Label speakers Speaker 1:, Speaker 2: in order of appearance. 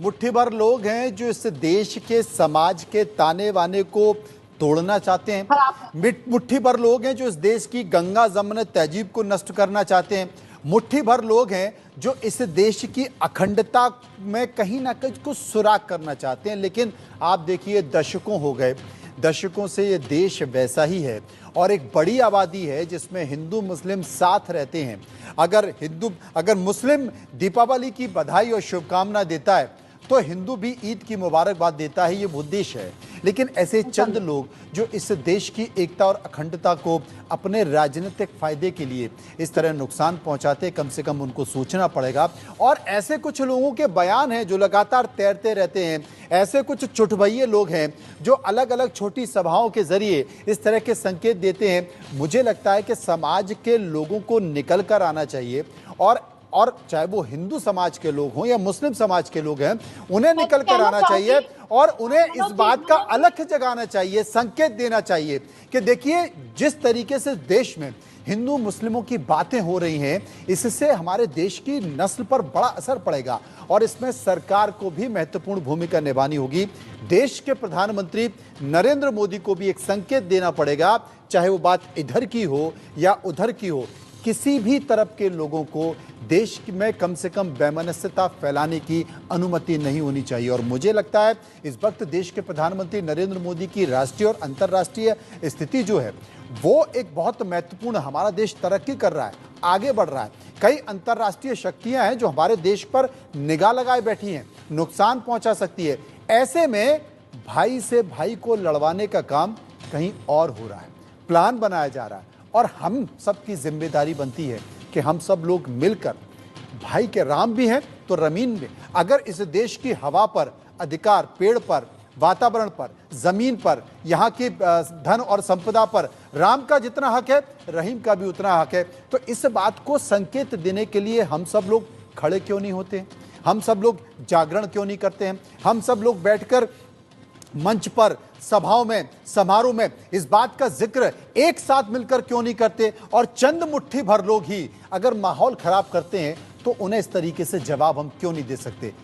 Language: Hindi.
Speaker 1: मुट्ठी भर लोग हैं जो इस देश के समाज के ताने बाने को तोड़ना चाहते हैं। मुट्ठी भर लोग हैं जो इस देश की गंगा जमन तहजीब को नष्ट करना चाहते हैं। मुट्ठी भर लोग हैं जो इस देश की अखंडता में कहीं ना कहीं कुछ सुराग करना चाहते हैं। लेकिन आप देखिए, दशकों हो गए, दशकों से ये देश वैसा ही है और एक बड़ी आबादी है जिसमें हिंदू मुस्लिम साथ रहते हैं। अगर मुस्लिम दीपावली की बधाई और शुभकामना देता है तो हिंदू भी ईद की मुबारकबाद देता है, ये उद्देश्य है। लेकिन ऐसे चंद लोग जो इस देश की एकता और अखंडता को अपने राजनीतिक फायदे के लिए इस तरह नुकसान पहुंचाते, कम से कम उनको सोचना पड़ेगा। और ऐसे कुछ लोगों के बयान हैं जो लगातार तैरते रहते हैं। ऐसे कुछ चुटभइये लोग हैं जो अलग अलग छोटी सभाओं के जरिए इस तरह के संकेत देते हैं। मुझे लगता है कि समाज के लोगों को निकल कर आना चाहिए और चाहे वो हिंदू समाज के लोग हों या मुस्लिम समाज के लोग हैं, उन्हें निकल कर आना चाहिए और उन्हें इस बात का अलख जगाना चाहिए, संकेत देना चाहिए कि देखिए, जिस तरीके से देश में हिंदू मुस्लिमों की बातें हो रही हैं, इससे हमारे देश की नस्ल पर बड़ा असर पड़ेगा और इसमें सरकार को भी महत्वपूर्ण भूमिका निभानी होगी। देश के प्रधानमंत्री नरेंद्र मोदी को भी एक संकेत देना पड़ेगा, चाहे वो बात इधर की हो या उधर की हो। किसी भी तरफ के लोगों को देश में कम से कम वैमनस्यता फैलाने की अनुमति नहीं होनी चाहिए। और मुझे लगता है इस वक्त देश के प्रधानमंत्री नरेंद्र मोदी की राष्ट्रीय और अंतर्राष्ट्रीय स्थिति जो है वो एक बहुत महत्वपूर्ण, हमारा देश तरक्की कर रहा है, आगे बढ़ रहा है। कई अंतर्राष्ट्रीय शक्तियां हैं जो हमारे देश पर निगाह लगाए बैठी हैं, नुकसान पहुंचा सकती है। ऐसे में भाई से भाई को लड़वाने का काम कहीं और हो रहा है, प्लान बनाया जा रहा है। और हम सबकी जिम्मेदारी बनती है कि हम सब लोग मिलकर, भाई के राम भी हैं तो रमीन भी, अगर इस देश की हवा पर अधिकार, पेड़ पर, वातावरण पर, जमीन पर, यहाँ की धन और संपदा पर राम का जितना हक है, रहीम का भी उतना हक है। तो इस बात को संकेत देने के लिए हम सब लोग खड़े क्यों नहीं होते? हम सब लोग जागरण क्यों नहीं करते हैं? हम सब लोग बैठकर मंच पर, सभाओं में, समारोह में इस बात का जिक्र एक साथ मिलकर क्यों नहीं करते? और चंद मुट्ठी भर लोग ही अगर माहौल खराब करते हैं तो उन्हें इस तरीके से जवाब हम क्यों नहीं दे सकते?